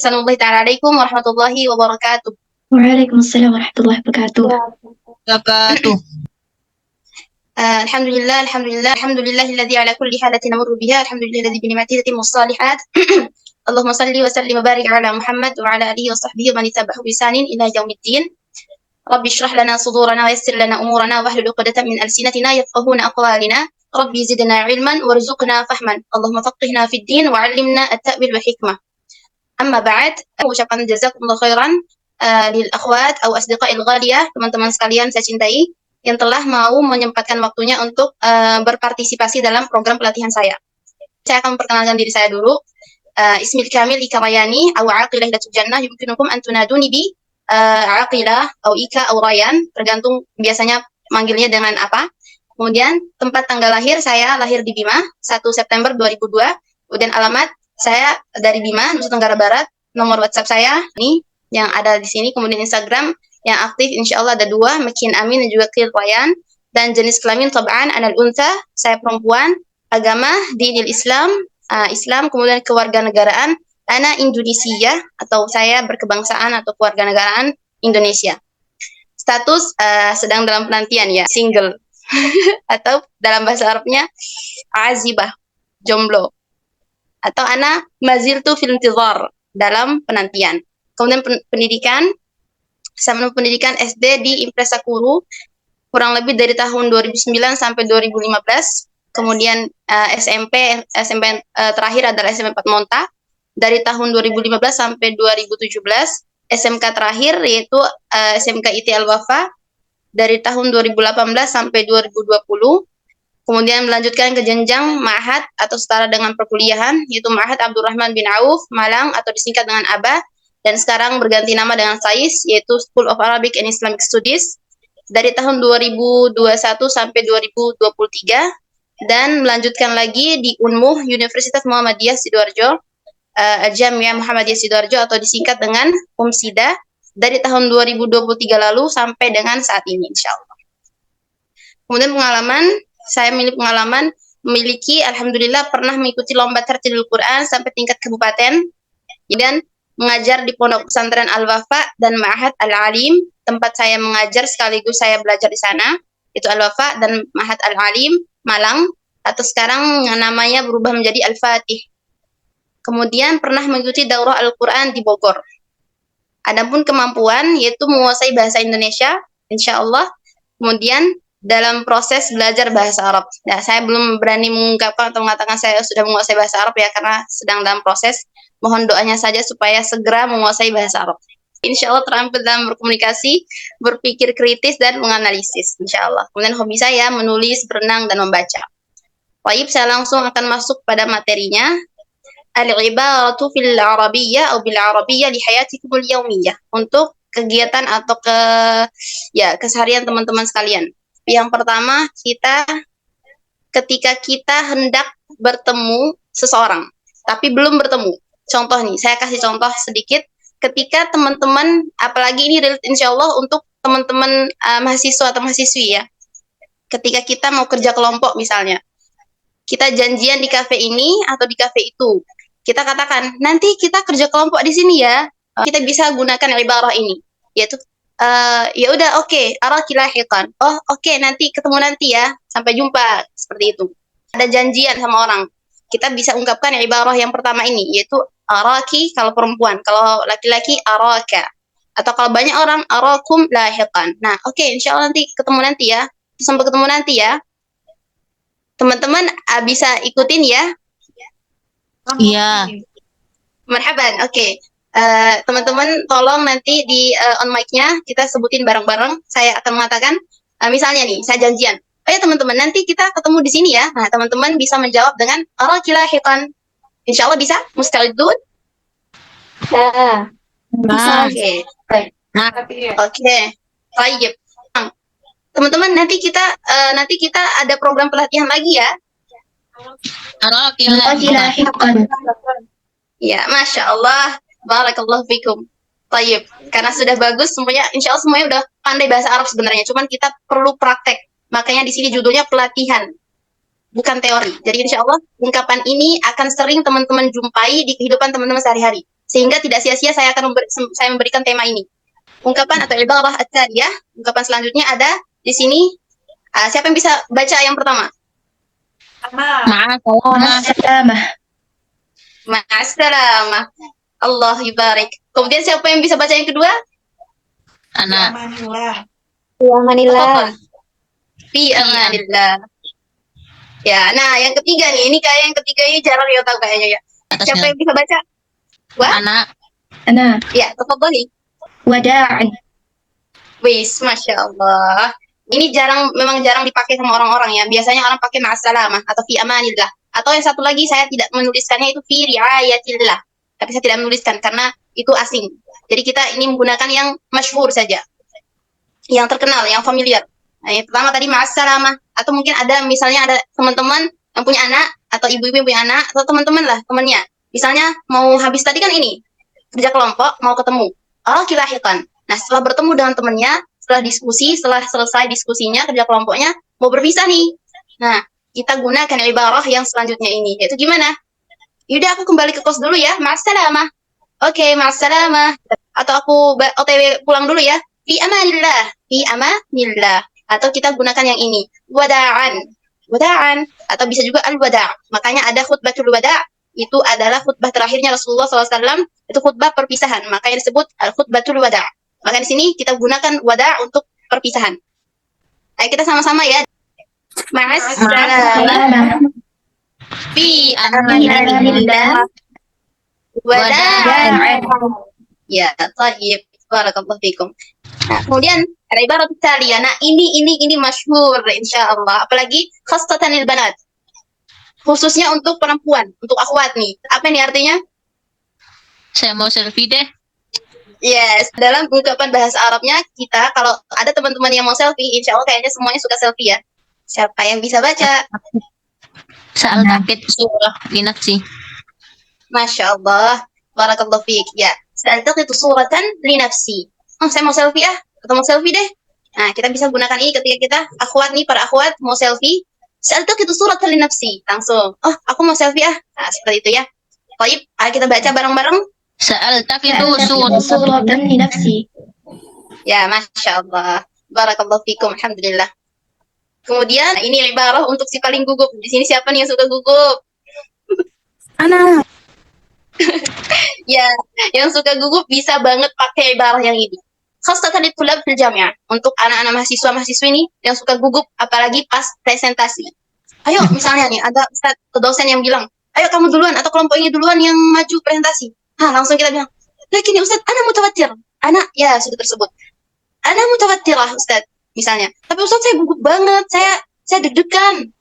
Assalamualaikum warahmatullahi wabarakatuh. Waalaikumsalam warahmatullahi wabarakatuh. Wabarakatuh. Alhamdulillahilladzi ala kulli halatin namurru biha, alhamdulillahilladzi bi ni'matihi tatimmu shalihat. Allahumma salli wa sallim wa barik ala Muhammad wa ala alihi wa sahbihi wa man tabi'ahu bi ihsanin ila yaumiddin. Rabbi shrah lana sudurana wa yassir lana umurana wahlul 'uqdatam min alsinatina yafqahuna aqwalina. Rabbi zidna ilman warzuqna fahman. Allahumma faqihna fid din wa 'allimna at-ta'wil wal hikmah. Amma ba'd, ucapkan jazakumullah khairan lil akhwat atau asdiqa'il ghaliyah, teman-teman sekalian saya cintai yang telah mau menyempatkan waktunya untuk berpartisipasi dalam program pelatihan saya. Saya akan memperkenalkan diri saya dulu. Ismil kamil Ika Rayani atau Aqilah Hidatul Jannah, yumkinukum an tunaduni bi Aqilah atau Ika atau Rayan, tergantung biasanya manggilnya dengan apa. Kemudian tempat tanggal lahir, saya lahir di Bima 1 September 2002. Kemudian alamat saya dari Bima, Nusa Tenggara Barat. Nomor WhatsApp saya nih yang ada di sini. Kemudian Instagram yang aktif insya Allah ada 2, Makin Amin dan juga Qil Rayan. Dan jenis kelamin tab'an anal untha, saya perempuan. Agama dinil Islam, Islam. Kemudian kewarganegaraan ana Indonesia atau saya berkebangsaan atau kewarganegaraan Indonesia. Status sedang dalam penantian ya, single. Atau dalam bahasa Arabnya azibah, jomblo. Atau ana maziltu fil intizar, dalam penantian. Kemudian pendidikan, saya menempuh pendidikan SD di Impresakuru kurang lebih dari tahun 2009 sampai 2015. Kemudian SMP terakhir adalah SMP 4 Monta dari tahun 2015 sampai 2017. SMK terakhir yaitu SMK IT Al-Wafa dari tahun 2018 sampai 2020. Kemudian melanjutkan ke jenjang ma'had atau setara dengan perkuliahan, yaitu Ma'had Abdurrahman bin Auf, Malang atau disingkat dengan ABA, dan sekarang berganti nama dengan SAIS, yaitu School of Arabic and Islamic Studies, dari tahun 2021 sampai 2023, dan melanjutkan lagi di UNMUH, Universitas Muhammadiyah Sidoarjo, Jamiah Muhammadiyah Sidoarjo atau disingkat dengan UMSIDA, dari tahun 2023 lalu sampai dengan saat ini, insya Allah. Kemudian pengalaman, saya memiliki alhamdulillah pernah mengikuti lomba tertilul Quran sampai tingkat kabupaten, dan mengajar di Pondok Pesantren Al-Wafa dan Ma'had Al-Alim, tempat saya mengajar sekaligus saya belajar di sana, itu Al-Wafa dan Ma'had Al-Alim Malang, atau sekarang namanya berubah menjadi Al-Fatih. Kemudian pernah mengikuti daurah Al-Quran di Bogor. Adapun kemampuan yaitu menguasai bahasa Indonesia, insya Allah. Kemudian dalam proses belajar bahasa Arab. Nah, saya belum berani mengungkapkan atau mengatakan saya sudah menguasai bahasa Arab ya, karena sedang dalam proses. Mohon doanya saja supaya segera menguasai bahasa Arab. Insya Allah terampil dalam berkomunikasi, berpikir kritis, dan menganalisis. Insya Allah. Kemudian hobi saya menulis, berenang, dan membaca. Baik, saya langsung akan masuk pada materinya. Al-ibaratu fil arabiyyah atau bil arabiyyah li hayatikumul yaumiyah. Untuk kegiatan atau keseharian teman-teman sekalian. Yang pertama, ketika kita hendak bertemu seseorang, tapi belum bertemu. Contoh nih, saya kasih contoh sedikit. Ketika teman-teman, apalagi ini insya Allah untuk teman-teman mahasiswa atau mahasiswi ya. Ketika kita mau kerja kelompok misalnya, kita janjian di kafe ini atau di kafe itu. Kita katakan, nanti kita kerja kelompok di sini ya. Kita bisa gunakan ibarah ini, yaitu ya udah oke, araki lahiqan. Oh oke, nanti ketemu nanti ya. Sampai jumpa, seperti itu. Ada janjian sama orang. Kita bisa ungkapkan ibarah yang pertama ini, yaitu araki kalau perempuan, kalau laki-laki araka. Atau kalau banyak orang arakum lahiqan. Nah, oke, insyaallah nanti ketemu nanti ya. Sampai ketemu nanti ya. Teman-teman bisa ikutin ya? Iya. Marhaban, oke. Teman-teman tolong nanti di on mic-nya kita sebutin bareng-bareng. Saya akan mengatakan misalnya nih, saya janjian. Oh ya teman-teman, nanti kita ketemu di sini ya. Nah, teman-teman bisa menjawab dengan araki lahiqan. Insyaallah bisa? Mustalidun? Oke. Oke. Baik. Teman-teman, nanti kita ada program pelatihan lagi ya. Araki lahiqan. Ya, Masya Allah. Barakallahu fikum. Tayyib. Karena sudah bagus semuanya, insya Allah semuanya udah pandai bahasa Arab sebenarnya. Cuman kita perlu praktek. Makanya di sini judulnya pelatihan, bukan teori. Jadi insya Allah ungkapan ini akan sering teman-teman jumpai di kehidupan teman-teman sehari-hari. Sehingga tidak sia-sia saya akan saya memberikan tema ini. Ungkapan atau ibarah at-taliyah, ungkapan selanjutnya ada di sini. Siapa yang bisa baca yang pertama? Ma'assalamah. Ma'assalamah. Allah yubarik. Kemudian siapa yang bisa baca yang kedua? Anak. Tafadhal. Fi amanillah. Ya, nah yang ketiga nih, ini kayak yang ketiga ini jarang ya tahu kayaknya ya. Siapa Atasnya. yang bisa baca? Wah? Anak. أنا Ya, tafadhali. وداعا. Wis, Masya Allah. Ini memang jarang dipakai sama orang-orang ya. Biasanya orang pakai ma'assalamah atau fi amanillah. Atau yang satu lagi saya tidak menuliskannya itu fi riayatillah. Tapi saya tidak menuliskan karena itu asing. Jadi kita ini menggunakan yang masyhur saja. Yang terkenal, yang familiar. Nah, yang pertama tadi ma'assalamah. Atau mungkin ada misalnya ada teman-teman yang punya anak atau ibu-ibu yang punya anak atau teman-teman lah temannya. Misalnya mau habis tadi kan ini kerja kelompok mau ketemu. Oh, kilahikan. Nah, setelah bertemu dengan temannya, setelah diskusi, setelah selesai diskusinya, kerja kelompoknya, mau berpisah nih. Nah, kita gunakan ibarah yang selanjutnya ini. Yaitu gimana? Yaudah, aku kembali ke kos dulu ya. Ma'assalamah. Oke, ma'assalamah. Atau aku OTW pulang dulu ya. Fi amanillah. Fi amanillah. Atau kita gunakan yang ini. Wada'an. Wada'an. Atau bisa juga al-wada'. Makanya ada khutbatul wada'. Itu adalah khutbah terakhirnya Rasulullah SAW. Itu khutbah perpisahan. Makanya disebut al-khutbatul wada'. Maka di sini kita gunakan wada' untuk perpisahan. Ayo kita sama-sama ya. Ma'assalamah. Fi amanillah. Wada'an. Ya, tayyib. Barakallahu fikum. Nah, kemudian ada ibarat taliyah. Nah, ini masyhur insyaallah. Apalagi khasatan lil banat. Khususnya untuk perempuan, untuk akhwat nih. Apa ini artinya? Saya mau selfie deh. Yes, dalam ungkapan bahasa Arabnya kita kalau ada teman-teman yang mau selfie, insya Allah kayaknya semuanya suka selfie ya. Siapa yang bisa baca? Sa'al takit surah linafsi. Masya Allah, barakallahu fiik. Ya, sa'altaqitu suratan li nafsi. Oh, saya mau selfie atau mau selfie deh. Nah, kita bisa gunakan ini ketika kita akhwat nih, para akhwat mau selfie. Sa'altaqitu suratan li nafsi. Langsung, oh, aku mau selfie Nah, seperti itu ya. Baik, ayo kita baca bareng-bareng. Sa'al takit صورة لنفسي. Ya, Masya Allah. Barakallahu fikum. Alhamdulillah. Kemudian, ini ibarah untuk si paling gugup. Di sini siapa nih yang suka gugup? أنا Ya, yang suka gugup bisa banget pakai ibarah yang ini. Khasatan ditulab fil jami'ah. Untuk anak-anak mahasiswa-mahasiswi ini yang suka gugup, apalagi pas presentasi. Ayo, misalnya nih, ada ustaz atau dosen yang bilang, ayo kamu duluan, atau kelompok ini duluan yang maju presentasi. Langsung kita bilang, lagi nih ustaz, ana mutawatir. Anak, ya sudah tersebut. Ana mutawattirah ustaz, misalnya. Tapi ustaz saya gugup banget, saya deg-degan.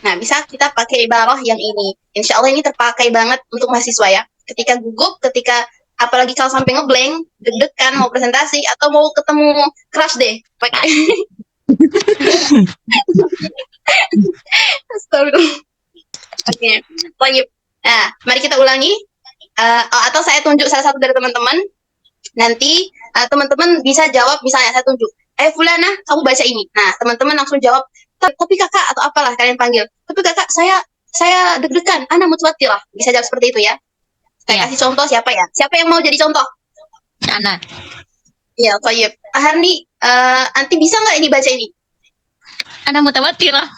Nah, bisa kita pakai ibarah yang ini. Insya Allah ini terpakai banget untuk mahasiswa ya. Ketika gugup, ketika apalagi kalau sampai ngeblank, deg-degan mau presentasi atau mau ketemu crush deh. Pakai. Astagfirullah. Oke, baik. Nah, mari kita ulangi. Atau saya tunjuk salah satu dari teman-teman. Nanti teman-teman bisa jawab, misalnya saya tunjuk. Fulana, kamu baca ini. Nah, teman-teman langsung jawab. Tapi kakak atau apalah kalian panggil. Tapi kakak, saya deg-degan. Ana mutawattirah. Bisa jawab seperti itu ya. Saya kasih contoh siapa ya? Siapa yang mau jadi contoh? Anak. Ya, tayyib. Harni, nanti bisa nggak ini baca ini? Ana mutawatirah.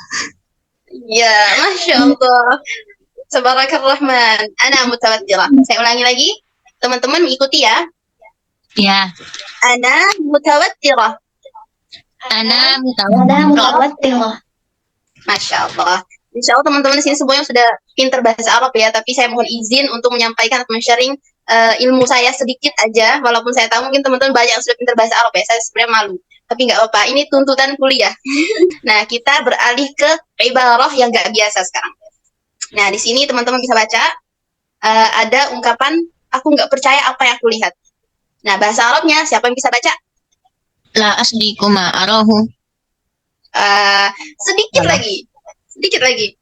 Ya, Masya Allah. Subhanakallah-Rahman. Ana mutawattirah. Saya ulangi lagi. Teman-teman mengikuti ya. Ya. Ana mutawattirah. Ana أنا mutawatirah. متوترة. Masya Allah. Insya Allah teman-teman di sini semuanya sudah pintar bahasa Arab ya. Tapi saya mohon izin untuk menyampaikan atau men-sharing ilmu saya sedikit aja. Walaupun saya tahu mungkin teman-teman banyak yang sudah pintar bahasa Arab ya. Saya sebenarnya malu. Tapi nggak apa-apa. Ini tuntutan kuliah. Nah, kita beralih ke ibarah yang nggak biasa sekarang. Nah, di sini teman-teman bisa baca. Ada ungkapan, aku nggak percaya apa yang aku lihat. Nah, bahasa Arabnya siapa yang bisa baca? La asdiku ma'arahu. Sedikit lagi. Sedikit lagi.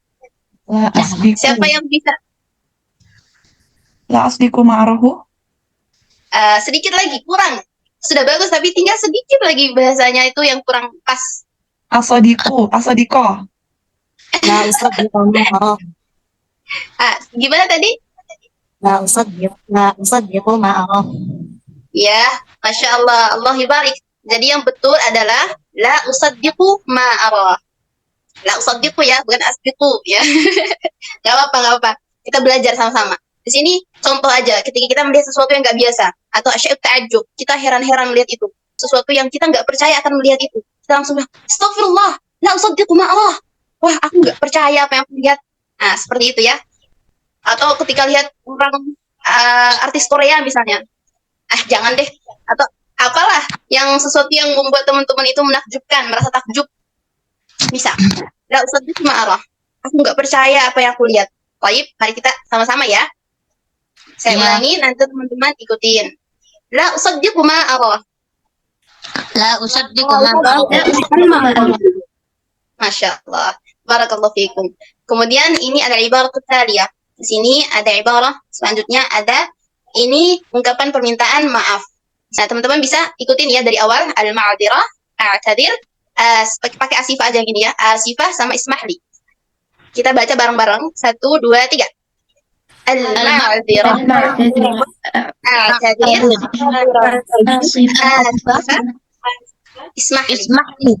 لا أصدق Siapa yang bisa? لا أصدق معه. Sedikit lagi, kurang. Sudah bagus, tapi tinggal sedikit lagi bahasanya itu yang kurang pas. أصدق لا أصدق معه. Gimana tadi? لا أصدق ما أراه. Ya, Masya Allah, Allah barik. Jadi yang betul adalah la usaddiqu ma ara. La usaddiqu ya, bukan asdiqu ya. Gak apa-apa, gak apa-apa. Kita belajar sama-sama. Di sini contoh aja, ketika kita melihat sesuatu yang nggak biasa atau asy'ab ta'ajjub, kita heran-heran melihat itu. Sesuatu yang kita nggak percaya akan melihat itu. Kita langsung bilang, astagfirullah, la usaddiqu ma ara. Wah, aku nggak percaya apa yang aku lihat. Nah, seperti itu ya. Atau ketika lihat orang artis Korea misalnya, jangan deh, atau apalah yang sesuatu yang membuat teman-teman itu menakjubkan, merasa takjub, bisa la usaddiqu ma ara, aku nggak percaya apa yang aku lihat. Baik, mari kita sama-sama ya, saya Ya. ulangi, nanti teman-teman ikutin. La usaddiqu ma ara. لا أصدق ما أراه. لا أصدق ما أراه. Masya Allah, barakallahu fikum. Kemudian ini ada ibarat thaliyah. Di sini ada ibarah selanjutnya, ada ini ungkapan permintaan maaf. Nah, teman-teman bisa ikutin ya dari awal, al-ma'dzirah, a'tadir, pakai asifah aja gini ya, asifah sama ismahli. Kita baca bareng-bareng, 1, 2, 3. Al-ma'dzirah, المعتذر. a'tadir, آسف. asifah, ismahli. اسمح لي.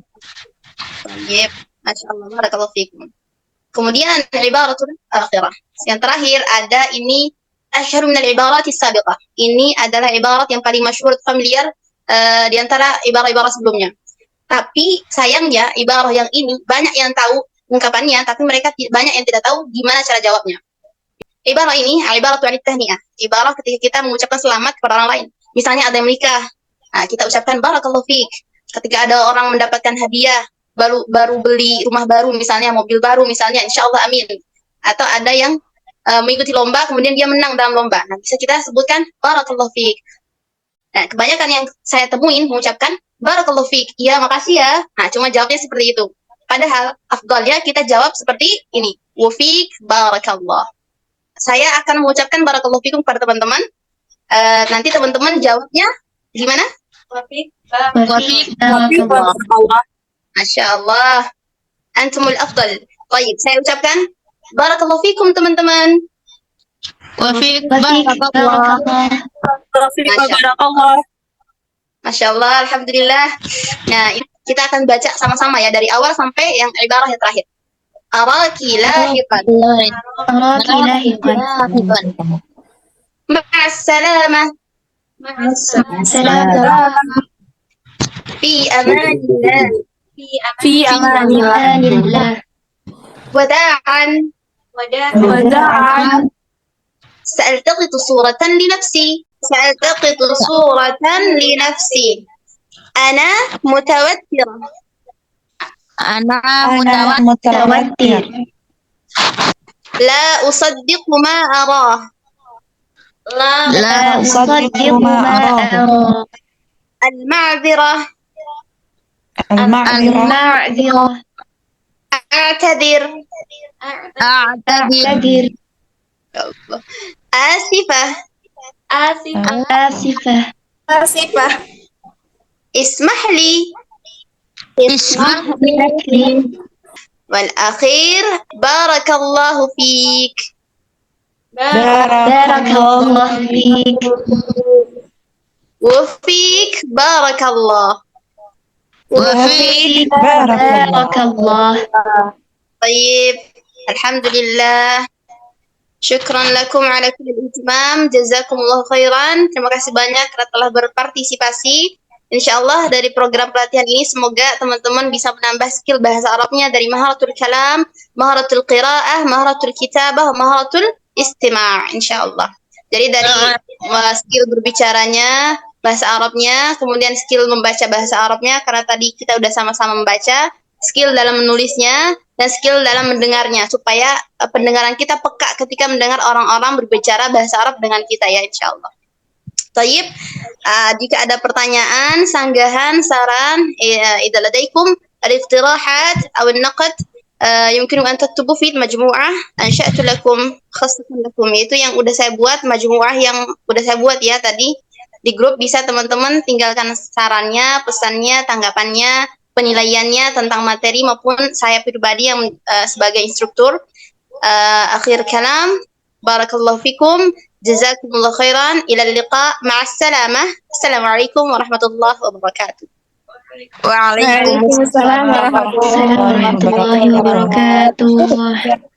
Baik, Masya Allah, barakallahu fikum. Kemudian ibaratul akhirah. Yang terakhir ada ini asyharu minal ibarati sabiqah. Ini adalah ibarat yang paling masyhur, familiar di antara ibarat-ibarat sebelumnya. Tapi sayangnya ibarat yang ini banyak yang tahu ungkapannya, tapi mereka banyak yang tidak tahu gimana cara jawabnya. Ibarat ini ibarat wanit tahniah. Ibarat ketika kita mengucapkan selamat kepada orang lain. Misalnya ada yang menikah, nah, kita ucapkan barakallahu fiik. Ketika ada orang mendapatkan hadiah, baru beli rumah baru misalnya, mobil baru misalnya, insya Allah amin. Atau ada yang mengikuti lomba kemudian dia menang dalam lomba, nah bisa kita sebutkan barakallahu fiik. Nah, kebanyakan yang saya temuin mengucapkan barakallahu fiik, iya makasih ya. Nah, cuma jawabnya seperti itu. Padahal afdalnya kita jawab seperti ini, wa fiik barakallah. Saya akan mengucapkan barakallahu fiikum kepada teman-teman. Nanti teman-teman jawabnya gimana? Wa fiik بارك Masya Allah, antumul afdal. Baik, saya ucapkan barakallahu fikum teman-teman. وفيك وفيك بارك بارك الله. الله. Masya Allah, alhamdulillah. Nah, kita akan baca sama-sama ya dari awal sampai yang ibarah yang terakhir. Araki lahiqan. أراك لاحقا. Ma'assalamah. سلام. Fi amanillah. في أمان الله. Wada'an. وداعا. سألتقط صورة لنفسي. سألتقط صورة لنفسي. أنا متوترة. أنا أنا متوتر. متوتر. لا أصدق ما أراه. لا أصدق ما أراه. المعذرة. المعذرة. المعذرة. أعتذر. أعتذر. آسفة. آسفة. اسمح لي. اسمح لي. والأخير بارك الله فيك. بارك الله فيك. وفيك بارك الله. وفيك بارك الله. طيب، الحمد لله. Syukran lakum ala kulli ihtimam. Jazakumullah khairan. Terima kasih banyak karena telah berpartisipasi. Insyaallah dari program pelatihan ini semoga teman-teman bisa menambah skill bahasa Arabnya dari maharatul kalam, maharatul qiraah, maharatul kitabah, maharatul istima', insyaallah. Jadi dari skill berbicaranya, bahasa Arabnya, kemudian skill membaca bahasa Arabnya karena tadi kita udah sama-sama membaca, skill dalam menulisnya, dan skill dalam mendengarnya supaya pendengaran kita peka ketika mendengar orang-orang berbicara bahasa Arab dengan kita ya insyaallah. Tayyib, jika ada pertanyaan, sanggahan, saran, idza ladaikum al-iqtirahat aw an-naqd yumkinu an taktubu fi majmu'ah ansha'tu lakum khassatan lakum, itu yang udah saya buat, majmu'ah yang udah saya buat ya tadi di grup, bisa teman-teman tinggalkan sarannya, pesannya, tanggapannya, penilaiannya tentang materi maupun saya pribadi yang sebagai instruktur. Akhir kalam, barakallahu fikum. Jazakumullah khairan. Ila liqa. Ma'assalamah. Assalamualaikum warahmatullahi wabarakatuh. Waalaikumsalam Waalaikumsalam warahmatullahi Warahmatullahi wabarakatuh.